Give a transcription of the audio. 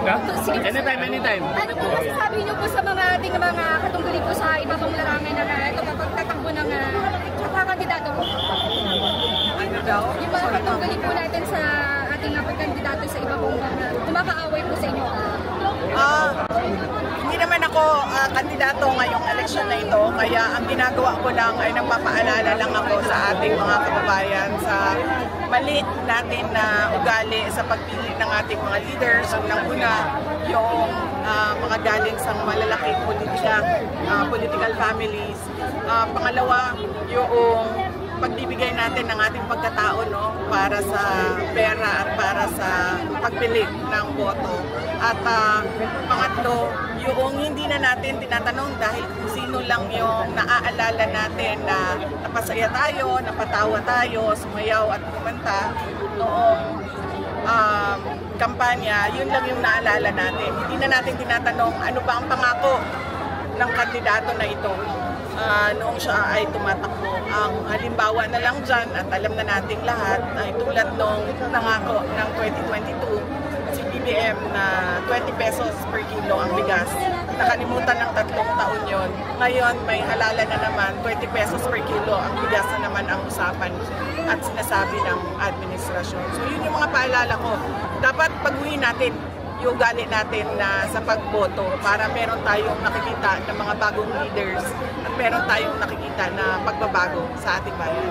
ka? Sige po, Anytime, anytime. Ano po masasabi niyo po sa mga ating mga katunggali po sa iba pang larangan na ito pagtatakbo ng kandidato po? Ano daw? Yung mga katunggali po natin sa ating pagkandidato sa iba pong kumakaaway po sa inyo. Hindi naman ako kandidato ngayong eleksyon na ito, kaya ang ginagawa ko lang ay nagpapaalala lang ako sa ating mga kababayan sa mali natin na ugali sa pagpili ng ating mga leaders. Unang-una, yung mga galing sa malalaking political families. Pangalawa, yung pagbibigay natin ng ating pagkatao, no, para sa pera at para sa pagpili ng boto. At pangatlo, yung hindi na natin tinatanong dahil kung sino lang yung naaalala natin na napasaya tayo, napatawa tayo, sumayaw at kumanta noong kampanya, yun lang yung naalala natin. Hindi na natin tinatanong ano ba ang pangako ng kandidato na ito noong siya ay tumatakbo. Ang halimbawa na lang dyan, at alam na nating lahat, ay tulad nung nangako ng 2022, si BBM na 20 pesos per kilo ang bigas. Nakalimutan ng 3 taon yon. Ngayon, may halala na naman, 20 pesos per kilo ang bigas na naman ang usapan at sinasabi ng administrasyon. So yun yung mga paalala ko. Dapat pag-uwi natin yung ugali natin na sa pagboto para meron tayong nakikita ng mga bagong leaders at meron tayong nakikita na pagbabago sa ating bayan.